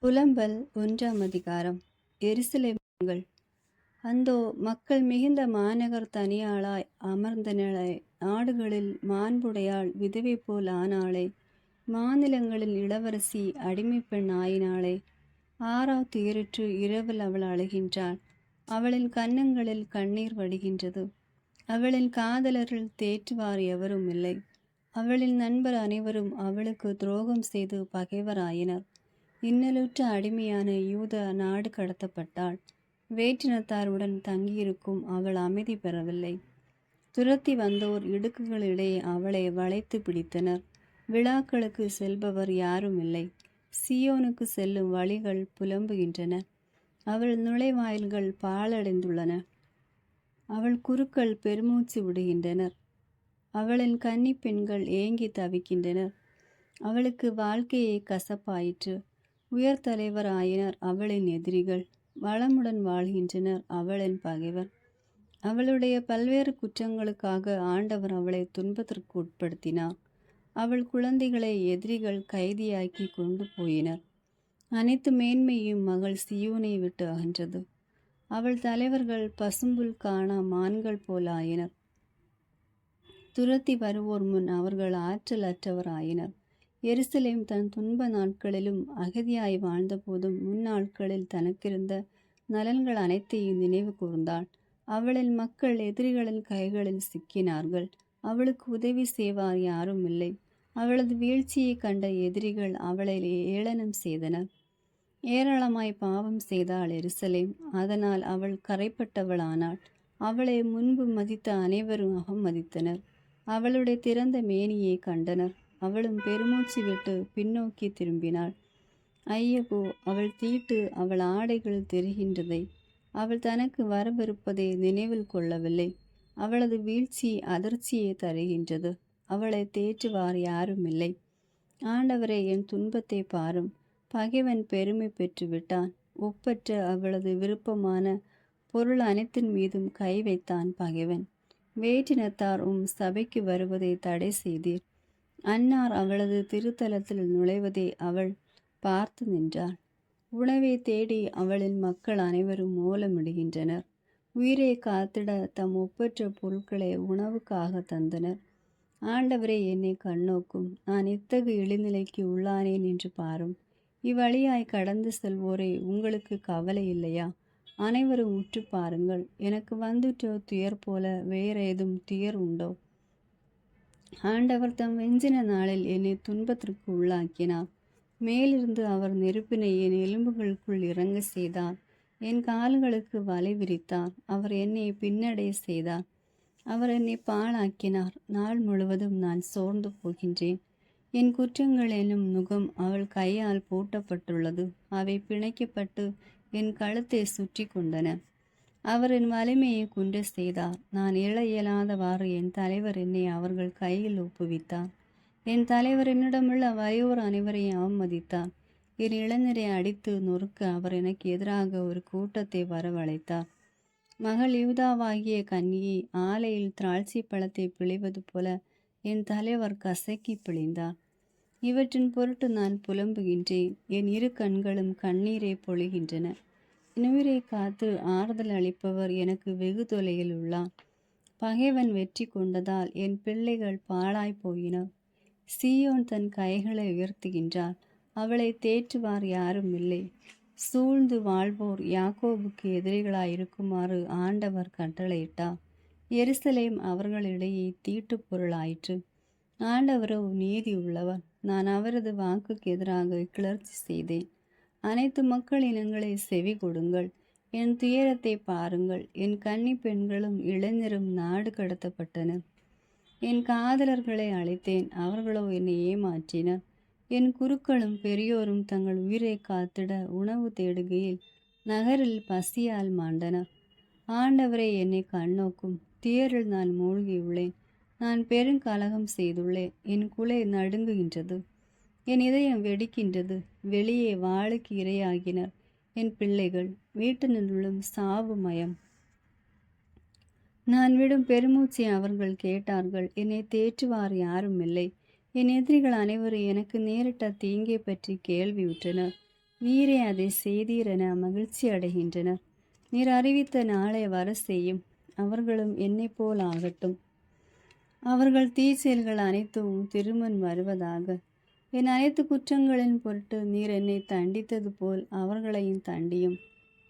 புலம்பல் 1ஆம் அதிகாரம். எருசலேம்கள். அந்தோ, மக்கள் மிகுந்த மாநகர் தனியாளாய் அமர்ந்தனளே. நாடுகளில் மாண்புடையாள் விதவை போல் ஆனாளே. மாநிலங்களில் இளவரசி அடிமைப்பெண் ஆயினாளே. ஆறாவ் துயருற்று இரவில் அவள் அழுகின்றாள். அவளின் கன்னங்களில் கண்ணீர் வடிகின்றது. அவளின் காதலர்கள் தேற்றுவார் எவரும் இல்லை. அவளின் நண்பர் அனைவரும் அவளுக்கு துரோகம் செய்து பகைவராயினர். இன்னலுற்ற அடிமையான யூதா நாடு கடத்தப்பட்டாள். வேற்றினத்தாருடன் தங்கியிருக்கும் அவள் அமைதி பெறவில்லை. துரத்தி வந்தோர் இடுக்குகளிடையே அவளை வளைத்து பிடித்தனர். விழாக்களுக்கு செல்பவர் யாரும் இல்லை. சியோனுக்கு செல்லும் வழிகள் புலம்புகின்றன. அவள் நுழைவாயில்கள் பாழடைந்துள்ளன. அவள் குருக்கள் பெருமூச்சு விடுகின்றனர். அவளின் கன்னி பெண்கள் ஏங்கி தவிக்கின்றனர். அவளுக்கு வாழ்க்கையை கசப்பாயிற்று. உயர் தலைவர் ஆயினர் அவளின் எதிரிகள். வளமுடன் வாழ்கின்றனர் அவளின் பகைவர். அவளுடைய பல்வேறு குற்றங்களுக்காக ஆண்டவர் அவளை துன்பத்திற்கு உட்படுத்தினார். அவள் குழந்தைகளை எதிரிகள் கைதியாக்கி கொண்டு போயினர். அனைத்து மேன்மையும் மகள் சியோனை விட்டு அகன்றது. அவள் தலைவர்கள் பசும்புல் காணா மான்கள் போல் ஆயினர். துரத்தி வருவோர் முன் அவர்கள் ஆற்றல் அற்றவர் ஆயினர். எருசலேம் தன் துன்ப நாட்களிலும் அகதியாய் வாழ்ந்தபோதும் முன்னாட்களில் தனக்கிருந்த நலன்கள் அனைத்தையும் நினைவு கூர்ந்தாள். அவளின் மக்கள் எதிரிகளின் கைகளில் சிக்கினார்கள். அவளுக்கு உதவி செய்வார் யாரும் இல்லை. அவளது வீழ்ச்சியை கண்ட எதிரிகள் அவளை ஏளனம் செய்தனர். ஏராளமாய் பாவம் செய்தாள் எருசலேம். அதனால் அவள் கரைப்பட்டவளானாள். அவளை முன்பு மதித்த அனைவரும் அவமதித்தனர். அவளுடைய திறந்த மேனியை கண்டனர். அவளும் பெருமூச்சு விட்டு பின்னோக்கி திரும்பினாள். ஐயகோ, அவள் தீட்டு அவள் ஆடைகள் தெரிகின்றதை. அவள் தனக்கு வரவிருப்பதை நினைவில் கொள்ளவில்லை. அவளது வீழ்ச்சி அதிர்ச்சியை தருகின்றது. அவளை தேற்றுவார் யாரும் இல்லை. ஆண்டவரே, என் துன்பத்தை பாரும். பகைவன் பெருமை பெற்று விட்டான். ஒப்பற்ற அவளது விருப்பமான பொருள் அனைத்தின் மீதும் கை வைத்தான் பகைவன். வேற்றினத்தார் சபைக்கு வருவதை தடை செய்தீர். அன்னார் அவளது திருத்தலத்தில் நுழைவதை அவள் பார்த்து நின்றாள். உணவை தேடி அவளின் மக்கள் அனைவரும் ஓலமிடுகின்றனர். உயிரை காத்திட தம் ஒப்பற்ற பொருட்களை உணவுக்காக தந்தனர். ஆண்டவரே, என்னை கண்ணோக்கும். நான் இத்தகைய இழிநிலைக்கு உள்ளானேன் என்று பாரும். இவ்வழியாய் கடந்து செல்வோரை உங்களுக்கு கவலை இல்லையா? அனைவரும் உற்று பாருங்கள். எனக்கு வந்துட்டோ துயர் போல வேற ஏதும் துயர் உண்டோ? ஆண்டவர் தம் வெஞ்சின நாளில் என்னை துன்பத்திற்கு உள்ளாக்கினார். மேலிருந்து அவர் நெருப்பினை என் எலும்புகளுக்குள் இறங்க செய்தார். என் கால்களுக்கு வலை விரித்தார். அவர் என்னை பின்னடைய செய்தார். அவர் என்னை பாழாக்கினார். நாள் முழுவதும் நான் சோர்ந்து போகின்றேன். என் குற்றங்கள் என்னும் நுகம் அவள் கையால் பூட்டப்பட்டுள்ளது. அவை பிணைக்கப்பட்டு என் கழுத்தை சுற்றி கொண்டன. அவர் என் வலிமையை குன்ற செய்தார். நான் எழ இயலாதவாறு என் தலைவர் என்னை அவர்கள் கையில் ஒப்புவித்தார். என் தலைவர் என்னிடமுள்ள வயோர் அனைவரையும் அவமதித்தார். என் இளைஞரை அடித்து நொறுக்க அவர் எனக்கு எதிராக ஒரு கூட்டத்தை வரவழைத்தார். மகள் யூதாவாகிய கன்னியை ஆலையில் திராட்சை பழத்தை பிழிவது போல என் தலைவர் கசக்கி பிழிந்தார். இவற்றின் பொருட்டு நான் புலம்புகின்றேன். என் இரு கண்களும் கண்ணீரை பொழிகின்றன. என் உயிரை காத்து ஆறுதல் அளிப்பவர் எனக்கு வெகு தொலையில் உள்ளார். பகைவன் வெற்றி கொண்டதால் என் பிள்ளைகள் பாழாய் போயினர். சீயோன் தன் கைகளை உயர்த்துகின்றார். அவளை தேற்றுவார் யாரும் இல்லை. சூழ்ந்து வாழ்வோர் யாக்கோபுக்கு எதிரிகளாயிருக்குமாறு ஆண்டவர் கட்டளையிட்டார். எருசலேம் அவர்களிடையே தீட்டு பொருளாயிற்று. ஆண்டவரோ நீதி உள்ளவர். நான் அவரது வாக்குக்கு எதிராக கிளர்ச்சி செய்தேன். அனைத்து மக்கள் இனங்களை செவி கொடுங்கள். என் துயரத்தை பாருங்கள். என் கன்னி பெண்களும் இளைஞரும் நாடு கடத்தப்பட்டனர். என் காதலர்களை அழைத்தேன். அவர்களோ என்னை ஏமாற்றினர். என் குருக்களும் பெரியோரும் தங்கள் உயிரை காத்திட உணவு தேடுகையில் நகரில் பசியால் மாண்டனர். ஆண்டவரே, என்னை கண்ணோக்கும். துயரில் நான் மூழ்கியுள்ளேன். நான் பெருங்கலகம் செய்துள்ளேன். என் குலை நடுங்குகின்றது. என் இதயம் வெடிக்கின்றது. வெளியே வாளுக்கு இரையாகினர் என் பிள்ளைகள். வீட்டினுள்ளும் சாவு மயம். நான் விடும் பெருமூச்சை அவர்கள் கேட்டார்கள். என்னை தேற்றுவார் யாரும் இல்லை. என் எதிரிகள் அனைவரும் எனக்கு நேரிட்ட தீங்கை பற்றி கேள்வியுற்றனர். நீரே அதை செய்தீர் என மகிழ்ச்சி அடைகின்றனர். நீர் அறிவித்த நாளை வர செய்யும், அவர்களும் என்னைப் போல் ஆகட்டும். அவர்கள் தீச்செயல்கள் அனைத்தும் திருமண் வருவதாக. என் அனைத்து குற்றங்களின் பொருட்டு நீர் என்னை தண்டித்தது போல் அவர்களையும் தண்டியும்.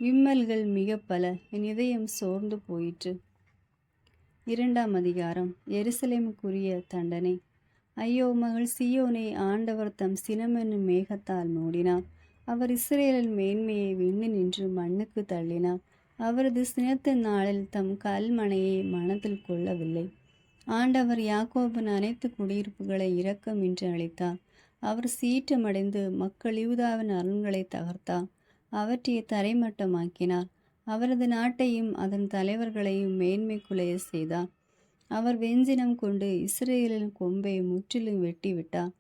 விம்மல்கள் மிக பல, என் இதயம் சோர்ந்து போயிற்று. 2ஆம் அதிகாரம். எருசலேமுக்குரிய தண்டனை. ஐயோ, மகள் சீயோனை ஆண்டவர் தம் சினமென்னும் மேகத்தால் மூடினார். அவர் இஸ்ரேலின் மேன்மையை விண்ணினின்று மண்ணுக்கு தள்ளினார். அவரது சினத்தின் நாளில் தம் கல்மனையை மனதில் கொள்ளவில்லை. ஆண்டவர் யாக்கோபின் அனைத்து குடியிருப்புகளை இரக்கமின்றி அளித்தார். அவர் சீற்றமடைந்து மக்கள் யூதாவின் அரண்களை தகர்த்தார், அவற்றை தரைமட்டமாக்கினார். அவரது நாட்டையும் அதன் தலைவர்களையும் மேன்மை குலைய செய்தார். அவர் வெஞ்சினம் கொண்டு இஸ்ரேலின் கொம்பை முற்றிலும் வெட்டிவிட்டார்.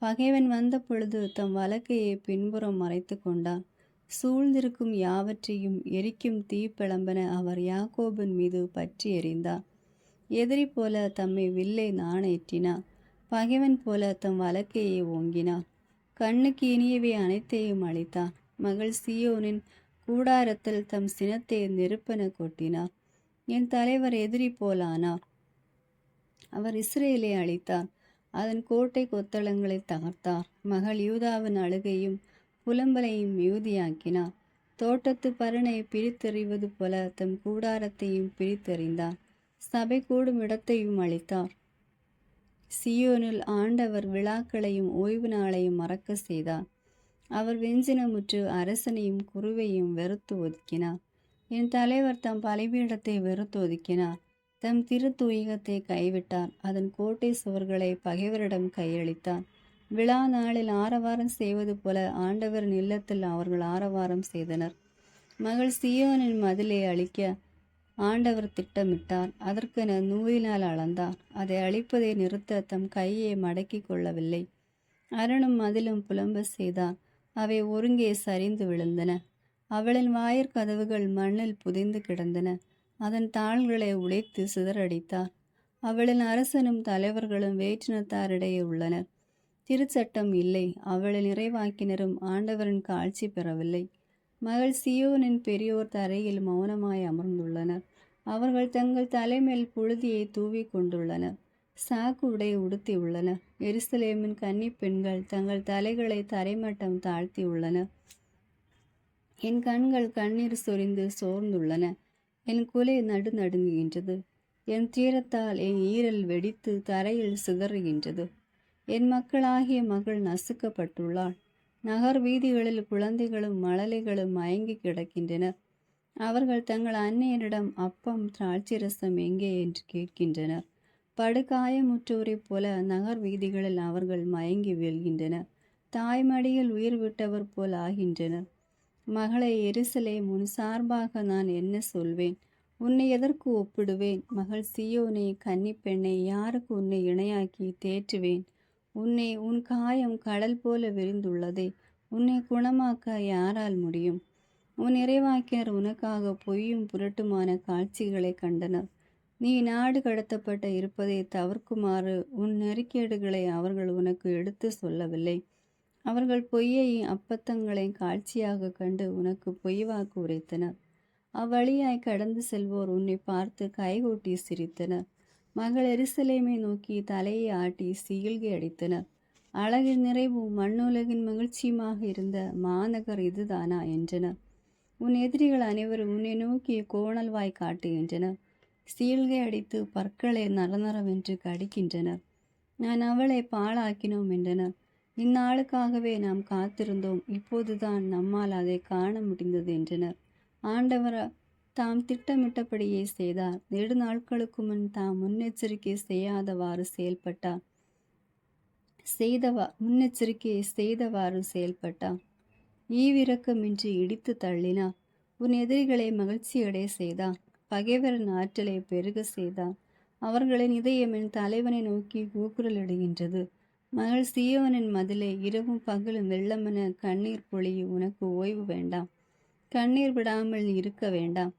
பகைவன் வந்த பொழுது தம் வலக்கையை பின்புறம் மறைத்து கொண்டார். சூழ்ந்திருக்கும் யாவற்றையும் எரிக்கும் தீப்பிழம்பென அவர் யாக்கோபின் மீது பற்றி எறிந்தார். எதிரி போல தம்மை வில்லை நாணேற்றினார். பகைவன் போல தம் வலக்கையை ஓங்கினார். கண்ணுக்கு இனியவை அனைத்தையும் அளித்தார். மகள் சீயோனின் கூடாரத்தில் தம் சினத்தை நெருப்பென கொட்டினார். என் தலைவர் எதிரி போலானார். அவர் இஸ்ரேலை அழித்தார், அதன் கோட்டை கொத்தளங்களை தகர்த்தார். மகள் யூதாவின் அழுகையும் புலம்பலையும் மிகுதியாக்கினார். தோட்டத்து பருணை பிரித்தெறிவது போல தம் கூடாரத்தையும் பிரித்தெறிந்தார். சபை கூடும் இடத்தையும் அளித்தார். சியோனில் ஆண்டவர் விழாக்களையும் ஓய்வு நாளையும் மறக்க செய்தார். அவர் வெஞ்சினமுற்று அரசனையும் குருவையும் வெறுத்து ஒதுக்கினார். என் தலைவர் தம் பலிபீடத்தை வெறுத்து ஒதுக்கினார். தம் திருத்தூயகத்தை கைவிட்டார். அதன் கோட்டை சுவர்களை பகைவரிடம் கையளித்தார். விழா நாளில் ஆரவாரம் செய்வது போல ஆண்டவரின் இல்லத்தில் அவர்கள் ஆரவாரம் செய்தனர். மகள் சீயோனின் மதிலை அழிக்க ஆண்டவர் திட்டமிட்டார். அதற்கென நூலினால் அளந்தார். அதை அழிப்பதை நிறுத்த தம் கையை மடக்கி கொள்ளவில்லை. அரணும் மதிலும் புலம்ப செய்தார். அவை ஒருங்கே சரிந்து விழுந்தன. அவளின் வாயிற்கதவுகள் மண்ணில் புதைந்து கிடந்தன. அதன் தாள்களை உடைத்து சிதறடித்தார். அவளின் அரசனும் தலைவர்களும் வேற்றினத்தாரிடையே உள்ளனர். திருச்சட்டம் இல்லை. அவளின் இறைவாக்கினரும் ஆண்டவரின் காட்சி பெறவில்லை. மகள் சியோனின் பெரியோர் தரையில் மௌனமாய் அமர்ந்துள்ளனர். அவர்கள் தங்கள் தலைமேல் புழுதியை தூவி கொண்டுள்ளனர். சாக்கு உடை உடுத்தி உள்ளனர். எருசலேமின் கன்னி பெண்கள் தங்கள் தலைகளை தரைமட்டம் தாழ்த்தி உள்ளனர். என் கண்கள் கண்ணீர் சொரிந்து சோர்ந்துள்ளன. என் குலை நடுநடுங்குகின்றது. என் தீரத்தால் என் ஈரல் வெடித்து தரையில் சிதறுகின்றது. என் மக்களாகிய மகள் நசுக்கப்பட்டுள்ளாள். நகர் வீதிகளில் குழந்தைகளும் மழலைகளும் மயங்கி கிடக்கின்றனர். அவர்கள் தங்கள் அன்னையரிடம் அப்பம் திராட்சரசம் எங்கே என்று கேட்கின்றனர். படுகாயமுற்றோரைப் போல நகர் வீதிகளில் அவர்கள் மயங்கி வீழ்கின்றனர். தாய்மடியில் உயிர் விட்டவர் போல் ஆகின்றனர். மகளை எருசலேம், உன் சார்பாக நான் என்ன சொல்வேன்? உன்னை எதற்கு ஒப்பிடுவேன்? மகள் சீயோனே, கன்னிப்பெண்ணை, யாருக்கு உன்னை இணையாக்கி தேற்றுவேன்? உன் காயம் கடல் போல விரிந்துள்ளதே. உன்னை குணமாக்க யாரால் முடியும்? உன் இறைவாக்கினர் உனக்காக பொய்யும் புரட்டுமான காட்சிகளை கண்டனர். நீ நாடு கடத்தப்பட்ட இருப்பதை தவிர்க்குமாறு உன் நெருக்கேடுகளை அவர்கள் உனக்கு எடுத்து சொல்லவில்லை. அவர்கள் பொய்யை அப்பத்தங்களை காட்சியாக கண்டு உனக்கு பொய் வாக்கு உரைத்தனர். அவ்வழியாய் கடந்து செல்வோர் உன்னை பார்த்து கைகூட்டி சிரித்தனர். மகள் எருசலேமை நோக்கி தலையை ஆட்டி சீழ்கை அடித்தனர். அழகின் நிறைவும் மண்ணுலகின் மகிழ்ச்சியுமாக இருந்த மாநகர் இதுதானா என்றனர். உன் எதிரிகள் அனைவரும் உன்னை நோக்கி கோணல் வாய் காட்டுகின்றனர். சீழ்கை அடித்து பற்களை நரநரவென்று கடிக்கின்றனர். நான் அவளை பாழாக்கினோம் என்றனர். இந்நாளுக்காகவே நாம் காத்திருந்தோம், இப்போதுதான் நம்மால் அதை காண முடிந்தது என்றனர். ஆண்டவர் தாம் திட்டமிட்டபடியே செய்தார். நெடுநாட்களுக்கு முன் தாம் முன்னெச்சரிக்கை செய்தவாறு செயல்பட்டார். ஈவிரக்கமின்றி இடித்து தள்ளினார். உன் எதிரிகளை மகிழ்ச்சியடைய செய்தார். பகைவரின் ஆற்றலை பெருக செய்தார். அவர்களின் இதயம் என் தலைவனை நோக்கி கூக்குரலிடுகின்றது. மகள் சீயோனின் மதிலை இரவும் பகலும் வெள்ளமென கண்ணீர் பொழியும். உனக்கு ஓய்வு வேண்டாம், கண்ணீர் விடாமல் இருக்க வேண்டாம்.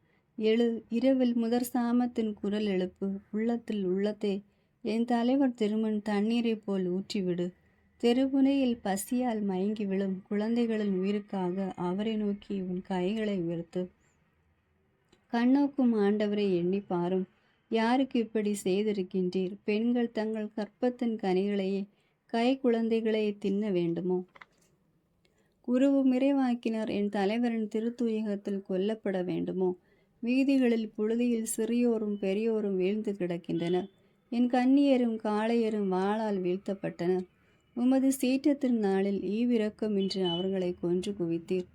இரவில் முதற் சாமத்தின் குரல் எழுப்பு. உள்ளத்தில் உள்ளத்தை என் தலைவர் திருமண் தண்ணீரை போல் ஊற்றிவிடு. தெருமுனையில் பசியால் மயங்கி விழும் குழந்தைகளின் உயிருக்காக அவரை நோக்கி உன் கைகளை உயர்த்து. கண்ணோக்கும் ஆண்டவரை எண்ணி பாரும். யாருக்கு இப்படி செய்திருக்கின்றீர்? பெண்கள் தங்கள் கற்பத்தின் கனிகளையே கை குழந்தைகளை தின்ன வேண்டுமோ? குருவும் இறைவாக்கினர் என் தலைவரின் திருத்துயகத்தில் கொல்லப்பட வேண்டுமோ? வீதிகளில் புழுதியில் சிறியோரும் பெரியோரும் வீழ்ந்து கிடக்கின்றனர். என் கன்னியரும் காளையரும் வாளால் வீழ்த்தப்பட்டனர். உமது சீற்றத்தின் நாளில் ஈவிரக்கமின்றி அவர்களை கொன்று குவித்தீர்.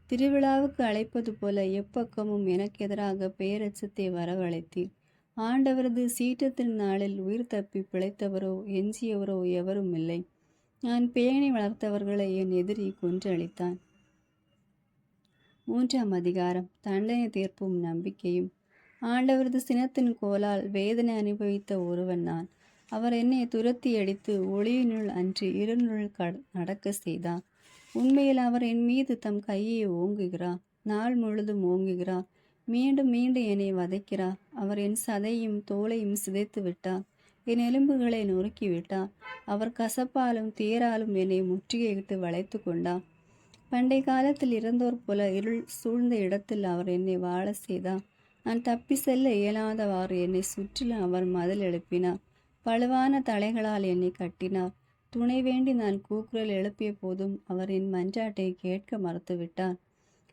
திருவிழாவுக்கு அழைப்பது போல எப்பக்கமும் எனக்கு எதிராக பேரச்சத்தை வரவழைத்தீர். ஆண்டவரது சீற்றத்தின் நாளில் உயிர் தப்பி பிழைத்தவரோ எஞ்சியவரோ எவரும் இல்லை. நான் பேணி வளர்த்தவர்களை என் எதிரி கொன்றளித்தான். 3ஆம் அதிகாரம். தண்டனை தீர்ப்பும் நம்பிக்கையும். ஆண்டவரது சினத்தின் கோலால் வேதனை அனுபவித்த ஒருவன் நான். அவர் என்னை துரத்தி அடித்து ஒளியினுள் அன்று இருளுள் நடக்க செய்தார். உண்மையில் அவர் என் மீது தம் கையை ஓங்குகிறார். நாள் முழுதும் ஓங்குகிறார். மீண்டும் மீண்டும் என்னை வதைக்கிறார். அவர் என் சதையும் தோலையும் சிதைத்து விட்டார். என் எலும்புகளை நொறுக்கி விட்டார். அவர் கசப்பாலும் தேராலும் என்னை முற்றுகையிட்டு வளைத்து கொண்டார். பண்டை காலத்தில் இறந்தோர் போல இருள் சூழ்ந்த இடத்தில் அவர் என்னை வாழ செய்தார். நான் தப்பி செல்ல இயலாதவாறு என்னை சுற்றிலும் அவர் மதில் எழுப்பினார். பழுவான தலைகளால் என்னை கட்டினார். துணை வேண்டி நான் கூக்குரல் எழுப்பிய போதும் அவர் என் மன்றாட்டை கேட்க மறுத்துவிட்டார்.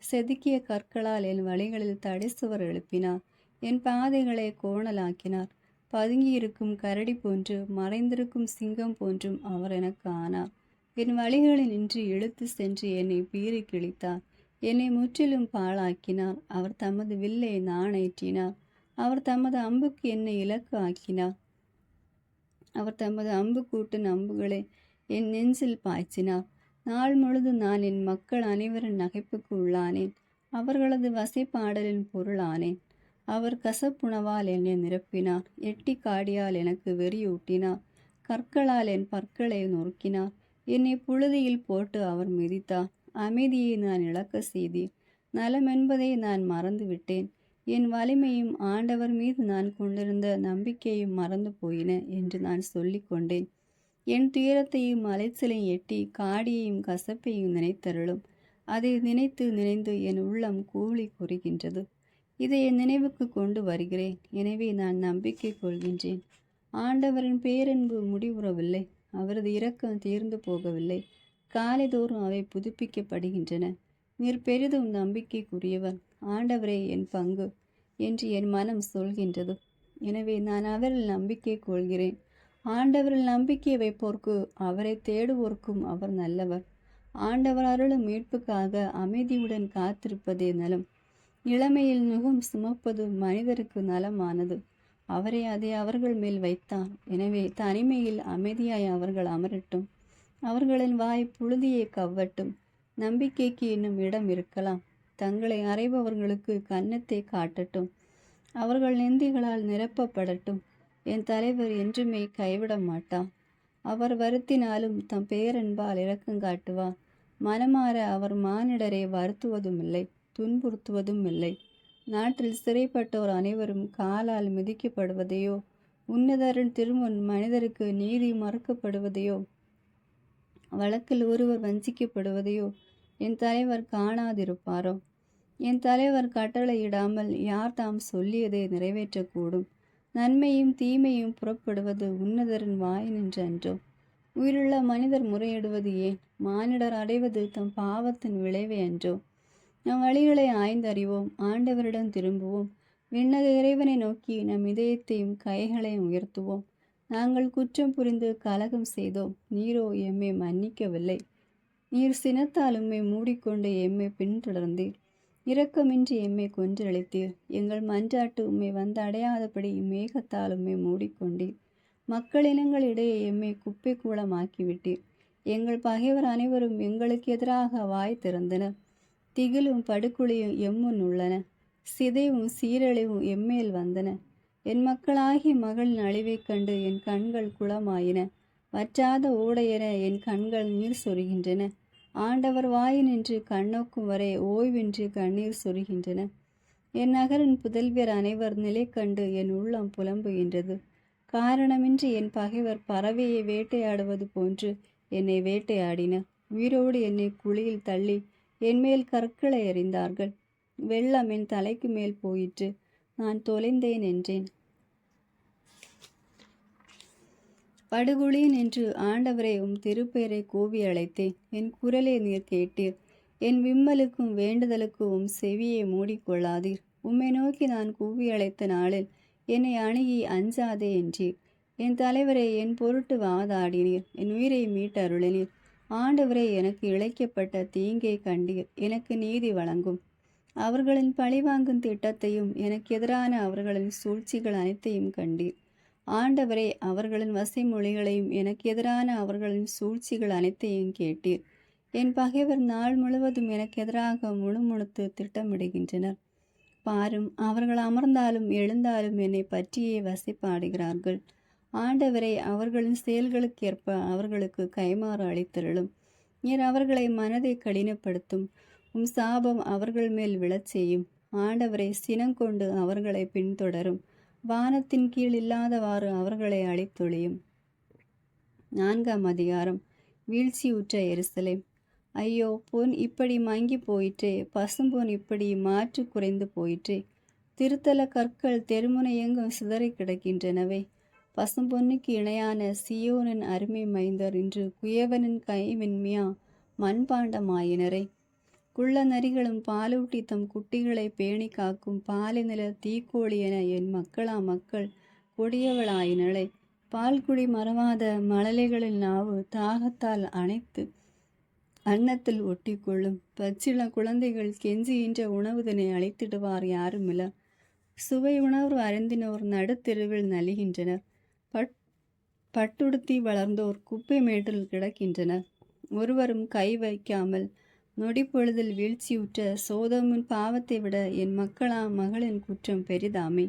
செதுக்கிய கற்களால் என் வழிகளில் தடைசுவர் எழுப்பினார். என் பாதைகளை கோணலாக்கினார். பதுங்கியிருக்கும் கரடி போன்று மறைந்திருக்கும் சிங்கம் போன்றும் அவர் எனக்கு ஆனார். என் வழிகளில் நின்று இழுத்து சென்று என்னை பீறி கிழித்தார். என்னை முற்றிலும் பாழாக்கினார். அவர் தமது வில்லை நாணேற்றினார். அவர் தமது அம்புக்கு என்னை இலக்கு ஆக்கினார். அவர் தமது அம்பு கூட்டின் அம்புகளை என் நெஞ்சில் பாய்ச்சினார். நாள் முழுதும் நான் என் மக்கள் அனைவரின் நகைப்புக்கு உள்ளானேன். அவர்களது வசைப்பாடலின் பொருளானேன். அவர் கசப்புணவால் என்னை நிரப்பினார். எட்டி காடியால் எனக்கு வெறியூட்டினார். கற்களால் என் பற்களை நொறுக்கினார். என்னை புழுதியில் போட்டு அவர் மிதித்தார். அமைதியை நான் இழக்க செய்தீர். நலம் என்பதை நான் மறந்துவிட்டேன். என் வலிமையும் ஆண்டவர் மீது நான் கொண்டிருந்த நம்பிக்கையும் மறந்து போயின என்று நான் சொல்லி கொண்டேன். என் துயரத்தையும் அலைச்சலையும் எட்டி காடியையும் கசப்பையும் நினைத்தருளும். அதை நினைத்து நினைந்து என் உள்ளம் கூலி கூறுகின்றது. இதை என் நினைவுக்கு கொண்டு வருகிறேன். எனவே நான் நம்பிக்கை கொள்கின்றேன். ஆண்டவரின் பேரன்பு முடிவுறவில்லை. அவரது இரக்கம் தீர்ந்து போகவில்லை. காலைதோறும் அவை புதுப்பிக்கப்படுகின்றன. நீர் பெரிதும் நம்பிக்கைக்குரியவர். ஆண்டவரே என் பங்கு என்று என் மனம் சொல்கின்றது. எனவே நான் அவரில் நம்பிக்கை கொள்கிறேன். ஆண்டவரில் நம்பிக்கை வைப்போர்க்கு அவரை தேடுவோர்க்கும் அவர் நல்லவர். ஆண்டவர் அருளும் மீட்புக்காக அமைதியுடன் காத்திருப்பதே நலம். இளமையில் நுகம் சுமப்பது மனிதருக்கு நலமானது. அவரே அதை அவர்கள் மேல் வைத்தார். எனவே தனிமையில் அமைதியாய் அவர்கள் அமரட்டும். அவர்களின் வாய் புழுதியை கவ்வட்டும். நம்பிக்கைக்கு இன்னும் இடம் இருக்கலாம். தங்களை அறைபவர்களுக்கு கன்னத்தை காட்டட்டும். அவர்கள் நெந்திகளால் நிரப்பப்படட்டும். என் தலைவர் என்றுமே கைவிட மாட்டார். அவர் வருத்தினாலும் தம் பேரன்பால் இரக்கம் காட்டுவார். மனமாற அவர் மானிடரை வருத்துவதும் இல்லை, துன்புறுத்துவதும் இல்லை. நாட்டில் சிறைப்பட்டோர் அனைவரும் காலால் மிதிக்கப்படுவதையோ, உன்னதரின் திருமுன் மனிதருக்கு நீதி மறுக்கப்படுவதையோ, வழக்கில் ஒருவர் வஞ்சிக்கப்படுவதையோ என் தலைவர் காணாதிருப்பாரோ? என் தலைவர் கட்டளையிடாமல் யார் தாம் சொல்லியதை நிறைவேற்றக்கூடும்? நன்மையும் தீமையும் புறப்படுவது உன்னதரின் வாய் நின்றன்றோ? உயிருள்ள மனிதர் முறையிடுவது ஏன்? மானிடர் அடைவது தம் பாவத்தின் விளைவை அன்றோ? நம் வழிகளை ஆய்ந்தறிவோம். ஆண்டவரிடம் திரும்புவோம். விண்ணக இறைவனை நோக்கி நம் இதயத்தையும் கைகளையும் உயர்த்துவோம். நாங்கள் குற்றம் புரிந்து கலகம் செய்தோம். நீரோ எம்மை மன்னிக்கவில்லை. நீர் சினத்தால் உம்மை மூடிக்கொண்டு எம்மை பின்தொடர்ந்தீர். இரக்கமின்றி எம்மை கொன்றளித்தீர். எங்கள் மன்றாட்டு உம்மை வந்து அடையாதபடி மேகத்தால் உம்மை மூடிக்கொண்டீர். மக்களினங்களிடையே எம்மை குப்பை கூலமாக்கிவிட்டீர். எங்கள் பகைவர் அனைவரும் எங்களுக்கு எதிராக வாய் திறந்தனர். திகிலும் படுகுழியும் எம்முன் உள்ளன. சிதைவும் சீரழிவும் எம்மேல் வந்தன. என் மக்களாகிய மகளின் அழிவைக் கண்டு என் கண்கள் குளமாயின. வற்றாத ஓடையென என் கண்கள் நீர் சொருகின்றன. ஆண்டவர் வாயினின்று கண்ணோக்கும் வரை ஓய்வின்றி கண்ணீர் சொருகின்றன. என் நகரின் புதல்வியர் அனைவர் நிலை கண்டு என் உள்ளம் புலம்புகின்றது. காரணமின்றி என் பகைவர் பறவையை வேட்டையாடுவது போன்று என்னை வேட்டையாடினர். உயிரோடு என்னை குழியில் தள்ளி என்மேல் கற்களை எறிந்தார்கள். வெள்ளம் என் தலைக்கு மேல் போயிற்று. நான் தொலைந்தேன் என்றேன். படுகுழியின் என்று ஆண்டவரே உம் திருப்பெயரை கூவி அழைத்தேன். என் குரலை நீர் கேட்டீர். என் விம்மலுக்கும் வேண்டுதலுக்கும் உம் செவியை மூடிக்கொள்ளாதீர். உம்மை நோக்கி நான் கூவி அழைத்த நாளில் என்னை அணுகி அஞ்சாதே என்றீர். என் தலைவரை என் பொருட்டு வாதாடினீர். என் உயிரை மீட்டருளினீர். ஆண்டவரே எனக்கு இழைக்கப்பட்ட தீங்கை கண்டீர். எனக்கு நீதி வழங்கும். அவர்களின் பழிவாங்கும் திட்டத்தையும் எனக்கு எதிரான அவர்களின் சூழ்ச்சிகள் அனைத்தையும் கண்டீர். ஆண்டவரே அவர்களின் வசைமொழிகளையும் எனக்கு எதிரான அவர்களின் சூழ்ச்சிகள் அனைத்தையும் கேட்டீர். என் பகைவர் நாள் முழுவதும் எனக்கு எதிராக முணுமுணுத்து திட்டமிடுகின்றனர். பாரும், அவர்கள் அமர்ந்தாலும் எழுந்தாலும் என்னை பற்றியே வசைப்பாடுகிறார்கள். ஆண்டவரே அவர்களின் செயல்களுக்கேற்ப அவர்களுக்கு கைமாறு அளித்தருளும். நீர் அவர்களை மனதை கடினப்படுத்தும். உம் சாபம் அவர்கள் மேல் விழச் செய்யும். ஆண்டவரை சினங்கொண்டு அவர்களை பின்தொடரும். வானத்தின் கீழ் இல்லாதவாறு அவர்களை அழித்தொழியும். 4ஆம் அதிகாரம். வீழ்ச்சியுற்ற எருசலேம். ஐயோ, பொன் இப்படி மங்கி போயிற்றே! பசும்பொன் இப்படி மாற்று குறைந்து போயிற்றே! திருத்தல கற்கள் தெருமுனை எங்கும் சிதறி கிடக்கின்றனவே! பசும்பொன்னுக்கு இணையான சியோனின் அருமை மைந்தர் இன்று குயவனின் கைவெண்மையா மண்பாண்டமாயினரே! குள்ள நரிகளும் பாலூட்டி தம் குட்டிகளை பேணி காக்கும் பாலிநில தீக்கோழி என என் மக்கள் கொடியவளாயினளே! பால்குடி மறவாத மழலைகளின் நாவு தாகத்தால் அனைத்து அன்னத்தில் ஒட்டிக்கொள்ளும். பச்சிள குழந்தைகள் கெஞ்சுகின்ற உணவுதனை அளித்திடுவார் யாருமில்ல. சுவை உணர்வு அறிந்தினோர் நடுத்தெருவில் நலிகின்றனர். பட்டுடுத்தி வளர்ந்தோர் குப்பை மேட்டில் கிடக்கின்றனர். ஒருவரும் கை வைக்காமல் நொடிப்பொழுதில் வீழ்ச்சியுற்ற சோதோமின் பாவத்தை விட என் மகளின் குற்றம் பெரிதாமே.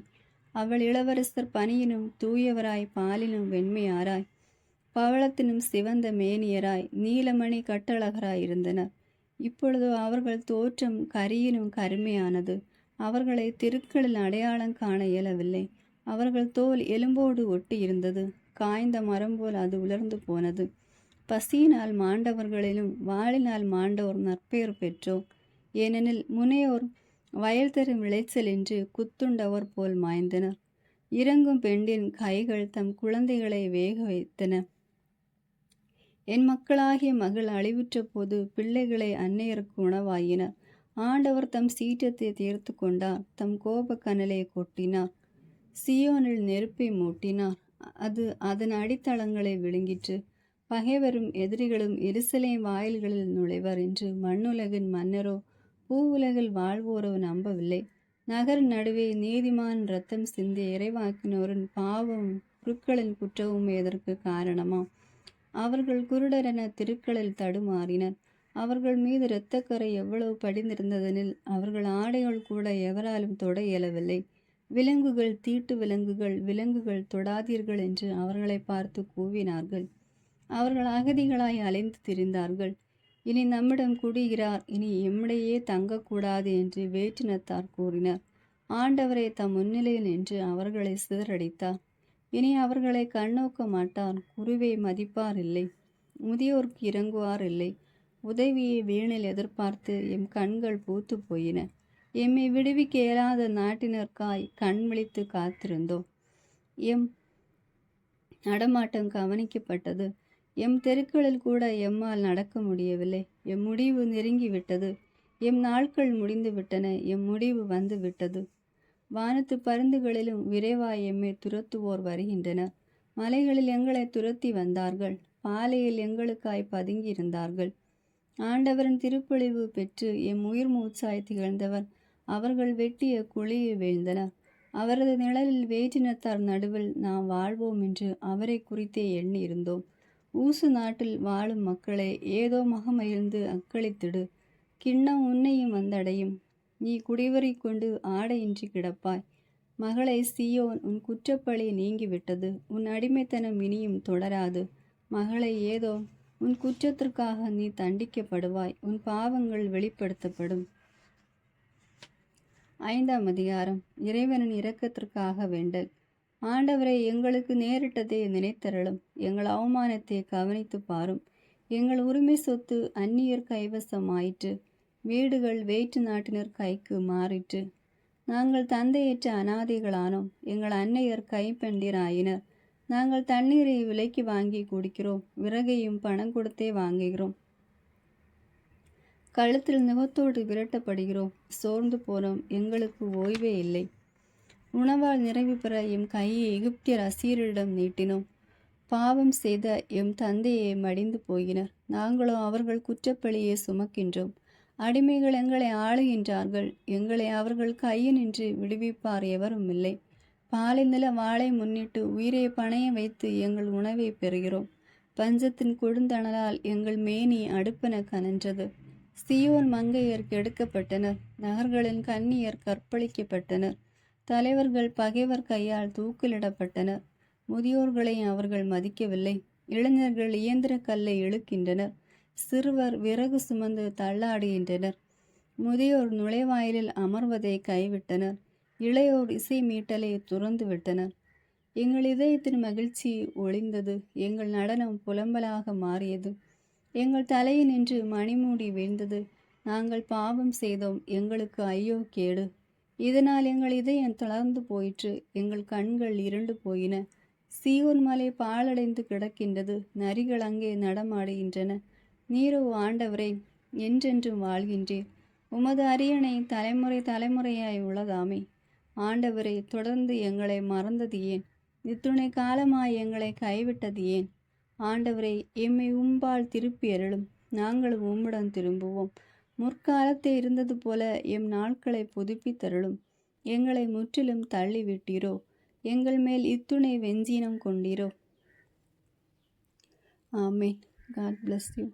அவள் இளவரசர் பனியினும் தூயவராய், பாலினும் வெண்மையாராய், பவளத்தினும் சிவந்த மேனியராய், நீலமணி கட்டழகராய் இருந்தனர். இப்பொழுதோ அவர்கள் தோற்றம் கரியினும் கருமையானது. அவர்களை தெருக்களில் அடையாளம் காண இயலவில்லை. அவர்கள் தோல் எலும்போடு ஒட்டி இருந்தது. காய்ந்த மரம் போல் அது உலர்ந்து போனது. பசியினால் மாண்டவர்களிலும் வாளினால் மாண்டோர் நற்பெயர் பெற்றோர். ஏனெனில் முனையோர் வயல் தரும் விளைச்சல் என்று குத்துண்டவர் போல் மாய்ந்தனர். இறங்கும் பெண்டின் கைகள் தம் குழந்தைகளை வேக வைத்தன. என் மக்களாகிய மகள் அழிவுற்ற போது பிள்ளைகளை அன்னையருக்கு உணவாயினர். ஆண்டவர் தம் சீற்றத்தை தீர்த்து கொண்டார். தம் கோப கனலை கொட்டினார். சியோனில் நெருப்பை மூட்டினார். அது அதன் அடித்தளங்களை விழுங்கிற்று. பகைவரும் எதிரிகளும் எருசலேம் வாயில்களில் நுழைவர் என்று மண்ணுலகின் மன்னரோ பூவுலகில் வாழ்வோரோ நம்பவில்லை. நகர் நடுவே நீதிமான் இரத்தம் சிந்திய இறைவாக்கினோரின் பாவம் குருக்களின் குற்றமும் எதற்கு காரணமா? அவர்கள் குருடரென திருக்களில் தடுமாறினர். அவர்கள் மீது இரத்தக்கரை எவ்வளவு படிந்திருந்ததெனில் அவர்கள் ஆடைகள் கூட எவராலும் தொட இயலவில்லை. விலங்குகள், தீட்டு விலங்குகள் தொடாதீர்கள் என்று அவர்களை பார்த்து கூவினார்கள். அவர்கள் அகதிகளாய் அலைந்து திரிந்தார்கள். இனி நம்மிடம் குடிகிறார், இனி எம்மிடையே தங்கக்கூடாது என்று வேற்றினத்தார் கூறினர். ஆண்டவரை தம் முன்னிலையில் நின்று அவர்களை சிதறடித்தார். இனி அவர்களை கண்ணோக்க மாட்டார். குருவை மதிப்பார் இல்லை. முதியோருக்கு இறங்குவார் இல்லை. உதவியை வீணில் எதிர்பார்த்து எம் கண்கள் பூத்து போயின. எம்மை விடுவிக்க இயலாத நாட்டினருக்காய் கண் விழித்து காத்திருந்தோம். எம் நடமாட்டம் கவனிக்கப்பட்டது. எம் தெருக்களில் கூட எம்மால் நடக்க முடியவில்லை. எம் முடிவு நெருங்கிவிட்டது. எம் நாட்கள் முடிந்து விட்டன. எம் முடிவு வந்து விட்டது. வானத்து பருந்துகளிலும் விரைவாய் எம்மை துரத்துவோர் வருகின்றனர். மலைகளில் எங்களை துரத்தி வந்தார்கள். பாலையில் எங்களுக்காய் பதுங்கியிருந்தார்கள். ஆண்டவரின் திருப்பொழிவு பெற்று எம் உயிர் மூச்சாய் திகழ்ந்தவர் அவர்கள் வெட்டிய குழியில் வீழ்ந்தனர். அவரது நிழலில் வேற்றினத்தார் நடுவில் நாம் வாழ்வோம் என்று அவரை குறித்தே எண்ணி இருந்தோம். ஊசு நாட்டில் வாழும் மக்களே, ஏதோ மகிழ்ந்து அக்களித்திடு. கிண்ணம் உன்னையும் வந்தடையும். நீ குடிவரி கொண்டு ஆடையின்றி கிடப்பாய். மகளை சியோன், உன் குற்றப்பழி நீங்கிவிட்டது. உன் அடிமைத்தனம் இனியும் தொடராது. மகளை ஏதோ, உன் குற்றத்திற்காக நீ தண்டிக்கப்படுவாய். உன் பாவங்கள் வெளிப்படுத்தப்படும். 5ஆம் அதிகாரம். இறைவனின் இரக்கத்திற்காக வேண்டல். ஆண்டவரை, எங்களுக்கு நேரிட்டதை நினைத்தருளும். எங்கள் அவமானத்தை கவனித்து பாரும். எங்கள் உரிமை சொத்து அந்நியர் கைவசமாயிற்று. வீடுகள் வேற்று நாட்டினர் கைக்கு மாறிற்று. நாங்கள் தந்தையற்ற அனாதைகளானோம். எங்கள் அன்னையர் கைப்பெண்டிராயினர். நாங்கள் தண்ணீரை விலைக்கு வாங்கி குடிக்கிறோம். விறகையும் பணம் கொடுத்தே வாங்குகிறோம். கழுத்தில் நுகத்தோடு விரட்டப்படுகிறோம். சோர்ந்து போனோம், எங்களுக்கு ஓய்வே இல்லை. உணவால் நிறைவு பெற எம் கையை எகிப்தியர் அசீரிடம் நீட்டினோம். பாவம் செய்த எம் தந்தையை மடிந்து போயினர். நாங்களோ அவர்கள் குற்றப்பழியை சுமக்கின்றோம். அடிமைகள் எங்களை ஆளுகின்றார்கள். எங்களை அவர்கள் கையினின்று விடுவிப்பார் எவரும் இல்லை. பாலை நில வாளை முன்னிட்டு உயிரை பணைய வைத்து எங்கள் உணவை பெறுகிறோம். பஞ்சத்தின் கொடுந்தணலால் எங்கள் மேனி அடுப்பென கனன்றது. சியோன் மங்கையர் கெடுக்கப்பட்டனர். நகர்களின் கன்னியர் கற்பழிக்கப்பட்டனர். தலைவர்கள் பகைவர் கையால் தூக்கிலிடப்பட்டனர். முதியோர்களை அவர்கள் மதிக்கவில்லை. இளைஞர்கள் இயந்திர கல்லை இழுக்கின்றனர். சிறுவர் விறகு சுமந்து தள்ளாடுகின்றனர். முதியோர் நுழைவாயிலில் அமர்வதை கைவிட்டனர். இளையோர் இசை மீட்டலை துறந்து விட்டனர். எங்கள் இதயத்தின் மகிழ்ச்சி ஒளிந்தது. எங்கள் நடனம் புலம்பலாக மாறியது. எங்கள் தலையினின்று மணிமூடி வீழ்ந்தது. நாங்கள் பாவம் செய்தோம், எங்களுக்கு ஐயோ கேடு. இதனால் எங்கள் இதயம் தளர்ந்து போயிற்று. எங்கள் கண்கள் இருண்டு போயின. சீயோன் மலை பாழடைந்து கிடக்கின்றது. நரிகள் அங்கே நடமாடுகின்றன. நீரோ ஆண்டவரே, என்றென்றும் வாழ்கின்றீர். உமது அரியணை தலைமுறை தலைமுறையாய் உள்ளதாமே. ஆண்டவரே, தொடர்ந்து எங்களை மறந்தது ஏன்? இத்துணை காலமாய் எங்களை கைவிட்டது ஏன்? ஆண்டவரே, எம்மை உம்பால் திருப்பி அருளும். நாங்களும் உம்முடன் திரும்புவோம். முற்காலத்தே இருந்தது போல எம் நாட்களை புதுப்பித்தருளும். எங்களை முற்றிலும் தள்ளிவிட்டீரோ? எங்கள் மேல் இத்துணை வெஞ்சீனம் கொண்டீரோ? ஆமேன். God bless you.